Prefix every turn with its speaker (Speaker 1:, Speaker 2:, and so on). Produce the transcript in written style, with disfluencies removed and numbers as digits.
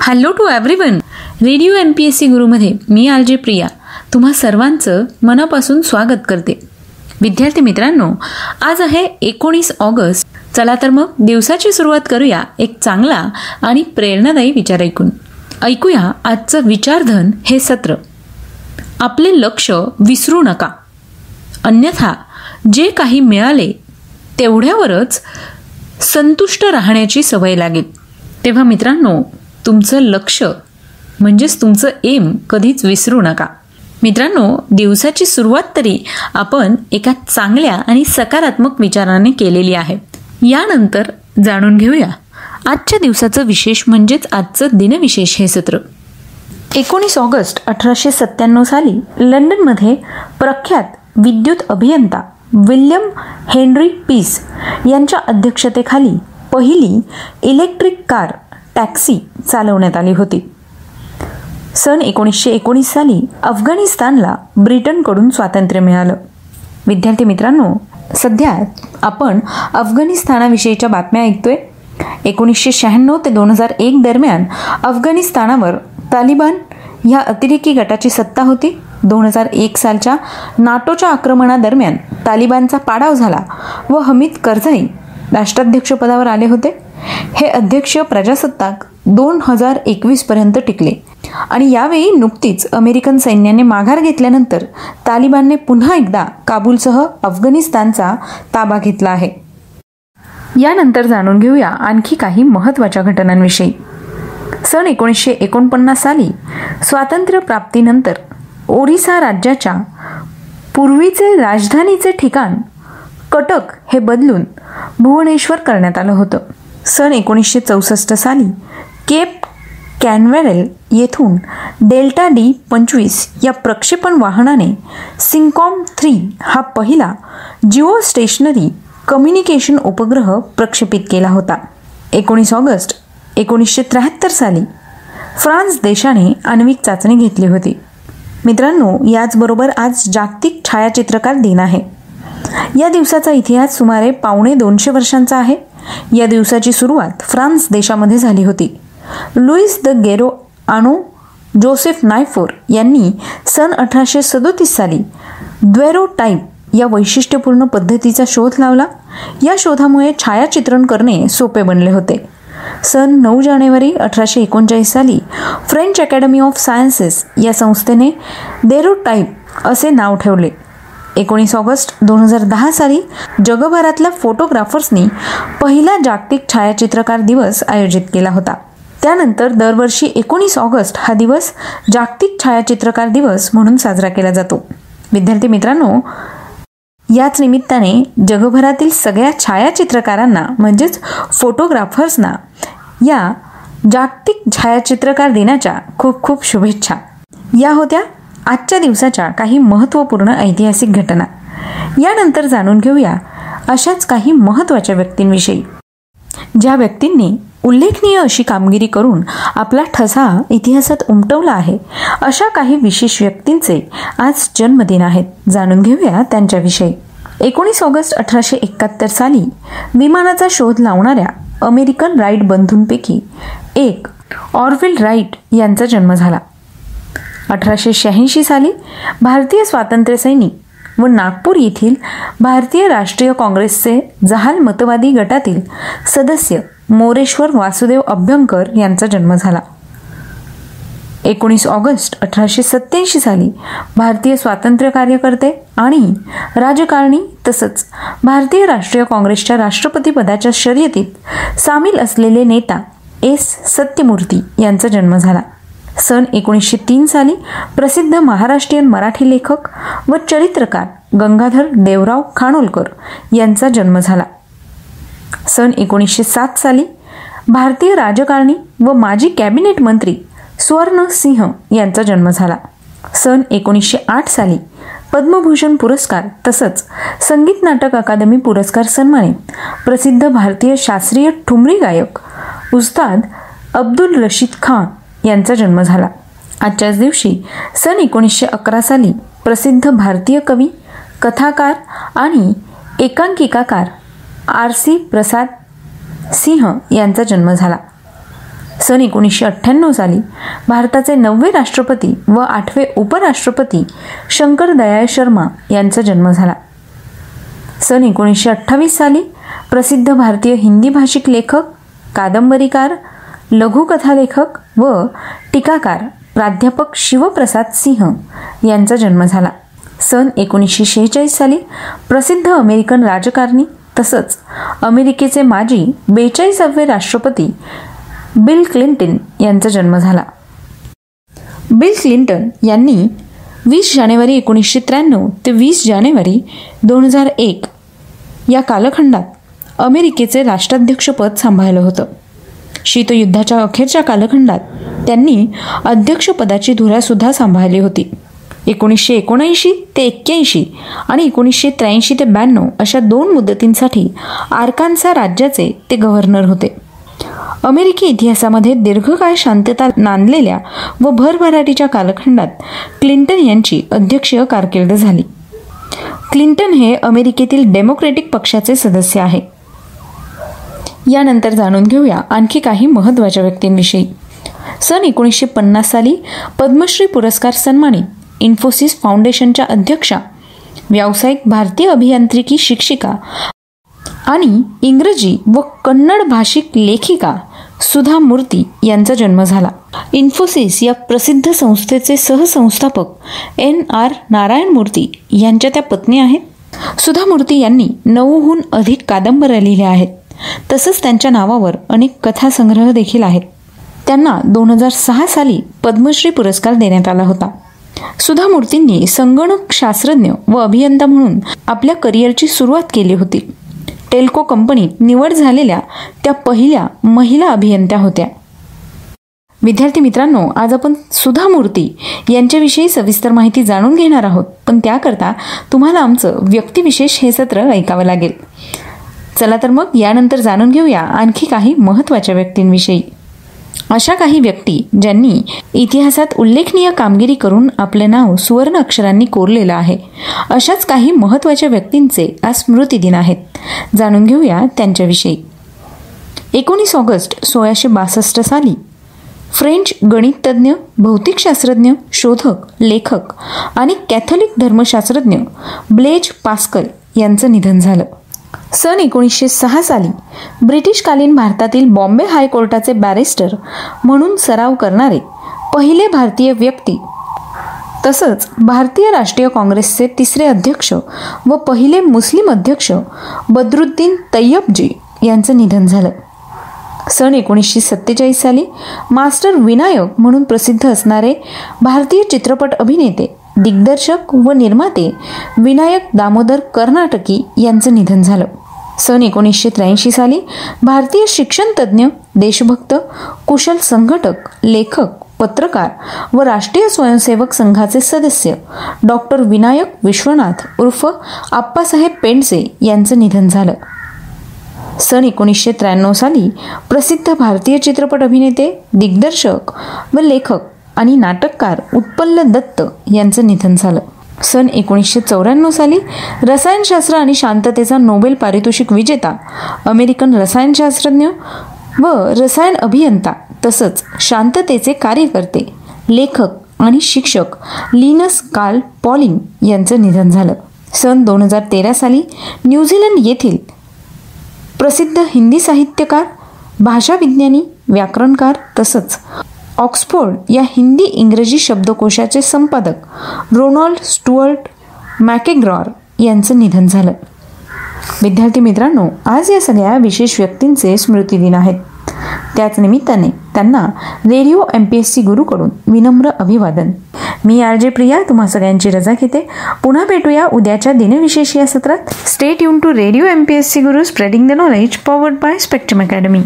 Speaker 1: Hello to everyone. Radio MPSC गुरुमध्ये मी RJ Priya तुम्हा सर्वांचं मनापासून स्वागत करते. विद्यार्थी मित्रांनो, आज आहे 19 ऑगस्ट. चला तर मग दिवसाची सुरुवात करूया एक चांगला आणि प्रेरणादायी विचार ऐकूया आजचं विचारधन हे सत्र. आपले लक्ष विसरू नका, अन्यथा जे काही मिळाले तेवढ्यावरच संतुष्ट राहण्याची सवय लागेल. तेव्हा मित्रांनो, तुमचं लक्ष म्हणजेच तुमचं एम कधीच विसरू नका. मित्रांनो, दिवसाची सुरुवात तरी आपण एका चांगल्या आणि सकारात्मक विचाराने केलेली आहे. यानंतर जाणून घेऊया आजच्या दिवसाचं विशेष म्हणजेच आजचं दिनविशेष हे सत्र. 19 ऑगस्ट 1897 साली लंडनमध्ये प्रख्यात विद्युत अभियंता विल्यम हेनरी पीस यांच्या अध्यक्षतेखाली पहिली इलेक्ट्रिक कार टॅक्सी चालवण्यात आली होती. सन 1919 साली अफगाणिस्तानला ब्रिटनकडून स्वातंत्र्य मिळालं. विद्यार्थी मित्रांनो, सध्या आपण अफगाणिस्तानाविषयीच्या बातम्या ऐकतोय. 1996 ते 2001 दरम्यान अफगाणिस्तानावर तालिबान ह्या अतिरेकी गटाची सत्ता होती. 2001 सालच्या नाटोच्या आक्रमणादरम्यान तालिबानचा पाडाव झाला व हमीद करझाई राष्ट्राध्यक्षपदावर आले होते. हे अध्यक्ष प्रजासत्ताक 2021 पर्यंत टिकले आणि यावेळी नुकतीच अमेरिकन सैन्याने माघार घेतल्यानंतर तालिबानने पुन्हा एकदा काबूलसह अफगाणिस्तानचा ताबा घेतला आहे. यानंतर जाणून घेऊया आणखी काही महत्त्वाच्या घटनांविषयी. सन 1949 साली स्वातंत्र्य प्राप्तीनंतर ओरिसा राज्याच्या पूर्वीचे राजधानीचे ठिकाण कटक हे बदलून भुवनेश्वर करण्यात आलं होतं. सन 1964 साली केप कॅनवेरल येथून डेल्टा D-25 या प्रक्षेपण वाहनाने सिंकॉम 3 हा पहिला जिओ स्टेशनरी कम्युनिकेशन उपग्रह प्रक्षेपित केला होता. 19 ऑगस्ट 1973 साली फ्रान्स देशाने आण्विक चाचणी घेतली होती. मित्रांनो, याचबरोबर आज जागतिक छायाचित्रकार दिन आहे. या दिवसाचा इतिहास सुमारे 250 वर्षांचा आहे. या दिवसाची सुरुवात फ्रान्स देशामध्ये झाली होती. लुईस द गेरो आणो जोसेफ नायफोर यांनी सन 1837 साली द्वेरोटाइप या वैशिष्ट्यपूर्ण पद्धतीचा शोध लावला. या शोधामुळे छायाचित्रण करणे सोपे बनले होते. सन 9 जानेवारी 1839 साली फ्रेंच अकॅडमी ऑफ सायन्सेस या संस्थेने डेरोटाइप असे नाव ठेवले. 19 ऑगस्ट 2010 साली जगभरातल्या फोटोग्राफर्सनी पहिला जागतिक छायाचित्रकार दिवस आयोजित केला होता. त्यानंतर दरवर्षी 19 ऑगस्ट हा दिवस जागतिक छायाचित्रकार दिवस म्हणून साजरा केला जातो. विद्यार्थी मित्रांनो, याच निमित्ताने जगभरातील सगळ्या छायाचित्रकारांना म्हणजेच फोटोग्राफर्सना या जागतिक छायाचित्रकार दिनाच्या खूप खूप शुभेच्छा. या होत्या आजच्या दिवसाच्या काही महत्त्वपूर्ण ऐतिहासिक घटना. यानंतर जाणून घेऊया अशाच काही महत्त्वाच्या व्यक्तींविषयी, ज्या व्यक्तींनी उल्लेखनीय अशी कामगिरी करून आपला ठसा इतिहासात उमटवला आहे. अशा काही विशेष व्यक्तींचे आज जन्मदिन आहेत. जाणून घेऊया त्यांच्याविषयी. 19 ऑगस्ट 1871 साली विमानाचा शोध लावणाऱ्या अमेरिकन राईट बंधूंपैकी एक ऑरव्हिल राईट यांचा जन्म झाला. 1886 साली भारतीय स्वातंत्र्य सैनिक व नागपूर येथील भारतीय राष्ट्रीय काँग्रेसचे जहाल मतवादी गटातील सदस्य मोरेश्वर वासुदेव अभ्यंकर यांचा जन्म झाला. 19 ऑगस्ट 1887 साली भारतीय स्वातंत्र्य कार्यकर्ते आणि राजकारणी तसंच भारतीय राष्ट्रीय काँग्रेसच्या राष्ट्रपती पदाच्या शर्यतीत सामील असलेले नेता S. सत्यमूर्ती यांचा जन्म झाला. सन 1903 साली प्रसिद्ध महाराष्ट्रीयन मराठी लेखक व चरित्रकार गंगाधर देवराव खानोलकर यांचा जन्म झाला. सन 1907 साली भारतीय राजकारणी व माजी कॅबिनेट मंत्री सुवर्ण सिंह यांचा जन्म झाला. सन 1908 साली पद्मभूषण पुरस्कार तसंच संगीत नाटक अकादमी पुरस्कार सन्मानित प्रसिद्ध भारतीय शास्त्रीय ठुमरी गायक उस्ताद अब्दुल रशीद खान यांचा जन्म झाला. आजच्याच दिवशी सन 1911 साली प्रसिद्ध भारतीय कवी, कथाकार आणि एकांकिकाकार R.C. प्रसाद सिंह यांचा जन्म झाला. सन 1998 साली भारताचे 9वे राष्ट्रपती व 8वे उपराष्ट्रपती शंकर दयाळ शर्मा यांचा जन्म झाला. सन 1928 साली प्रसिद्ध भारतीय हिंदी भाषिक लेखक, कादंबरीकार, लघुकथा लेखक व टीकाकार प्राध्यापक शिवप्रसाद सिंह यांचा जन्म झाला. सन 1946 साली प्रसिद्ध अमेरिकन राजकारणी तसंच अमेरिकेचे माजी 42वे राष्ट्रपती बिल क्लिंटन यांचा जन्म झाला. बिल क्लिंटन यांनी 20 जानेवारी 1993 ते 20 जानेवारी 2001 या कालखंडात अमेरिकेचे राष्ट्राध्यक्षपद सांभाळलं होतं. शीतयुद्धाच्या अखेरच्या कालखंडात त्यांनी अध्यक्षपदाची धुरासुद्धा सांभाळली होती. 1979 ते 81 आणि 1983 ते 92 अशा 2 मुदतींसाठी आर्कान्सा राज्याचे ते गव्हर्नर होते. अमेरिकी इतिहासामध्ये दीर्घकाळ शांतता नांदलेल्या व भरभराटीच्या कालखंडात क्लिंटन यांची अध्यक्षीय कारकीर्द झाली. क्लिंटन हे अमेरिकेतील डेमोक्रॅटिक पक्षाचे सदस्य आहे. यानंतर जाणून घेऊया आणखी काही महत्त्वाच्या व्यक्तींविषयी. सन 1950 साली पद्मश्री पुरस्कार सन्मानित इन्फोसिस फाउंडेशनच्या अध्यक्षा, व्यावसायिक भारतीय अभियांत्रिकी शिक्षिका आणि इंग्रजी व कन्नड भाषिक लेखिका सुधा मूर्ती यांचा जन्म झाला. इन्फोसिस या प्रसिद्ध संस्थेचे सहसंस्थापक NR नारायण मूर्ती यांच्या त्या पत्नी आहेत. सुधा मूर्ती यांनी 9हून अधिक कादंबऱ्या लिहिल्या आहेत. तसंच त्यांच्या नावावर अनेक कथासंग्रह देखील आहेत. त्यांना 2006 साली पद्मश्री पुरस्कार देण्यात आला होता. सुधा मूर्तींनी संगणक शास्त्रज्ञ व अभियंता म्हणून आपल्या करिअरची सुरुवात केली होती. टेल्को कंपनीत निवड झालेल्या त्या पहिल्या महिला अभियंत्या होत्या. विद्यार्थी मित्रांनो, आज आपण सुधा मूर्ती यांच्याविषयी सविस्तर माहिती जाणून घेणार आहोत, पण त्याकरता तुम्हाला आमचं व्यक्तिविशेष हे सत्र ऐकावं लागेल. चला तर मग यानंतर जाणून घेऊया आणखी काही महत्त्वाच्या व्यक्तींविषयी. अशा काही व्यक्ती ज्यांनी इतिहासात उल्लेखनीय कामगिरी करून आपले नाव सुवर्ण अक्षरांनी कोरलेलं आहे, अशाच काही महत्त्वाच्या व्यक्तींचे आज स्मृतिदिन आहेत. जाणून घेऊया त्यांच्याविषयी. 19 ऑगस्ट 1662 साली फ्रेंच गणिततज्ञ, भौतिकशास्त्रज्ञ, शोधक, लेखक आणि कॅथोलिक धर्मशास्त्रज्ञ ब्लेज पास्कल यांचं निधन झालं. सन 1906 साली ब्रिटिशकालीन भारतातील बॉम्बे हायकोर्टाचे बॅरिस्टर म्हणून सराव करणारे पहिले भारतीय व्यक्ती तसंच भारतीय राष्ट्रीय काँग्रेसचे 3रे अध्यक्ष व पहिले मुस्लिम अध्यक्ष बद्रुद्दीन तय्यबजी यांचं निधन झालं. सन 1947 साली मास्टर विनायक म्हणून प्रसिद्ध असणारे भारतीय चित्रपट अभिनेते, दिग्दर्शक व निर्माते विनायक दामोदर कर्नाटकी यांचं निधन झालं. सन 1983 साली भारतीय शिक्षण तज्ज्ञ, देशभक्त, कुशल संघटक, लेखक, पत्रकार व राष्ट्रीय स्वयंसेवक संघाचे सदस्य डॉक्टर विनायक विश्वनाथ उर्फ आप्पासाहेब पेंडसे यांचं निधन झालं. सन 1993 साली प्रसिद्ध भारतीय चित्रपट अभिनेते, दिग्दर्शक व लेखक आणि नाटककार उत्पल दत्त यांचं निधन झालं. सन 1994 साली रसायनशास्त्र आणि शांततेचा नोबेल पारितोषिक विजेता, अमेरिकन रसायनशास्त्रज्ञ व रसायन अभियंता तसंच शांततेचे कार्यकर्ते, लेखक आणि शिक्षक लिनस कार्ल पॉलिंग यांचं निधन झालं. सन 2013 साली न्यूझीलंड येथील प्रसिद्ध हिंदी साहित्यकार, भाषाविज्ञानी, व्याकरणकार तसंच ऑक्सफोर्ड या हिंदी इंग्रजी शब्दकोशाचे संपादक रोनाल्ड स्टुअर्ट मॅकेग्रॉर यांचं निधन झालं. विद्यार्थी मित्रांनो, आज या सगळ्या विशेष व्यक्तींचे स्मृतिदिन आहेत. त्याच निमित्ताने त्यांना रेडिओ MPSC गुरुकडून विनम्र अभिवादन. मी RJ प्रिया तुम्हा सगळ्यांची रजा घेते. पुन्हा भेटूया उद्याच्या दिनविशेष या सत्रात. Stay tuned to radio MPSC Guru, spreading the knowledge, powered by Spectrum academy.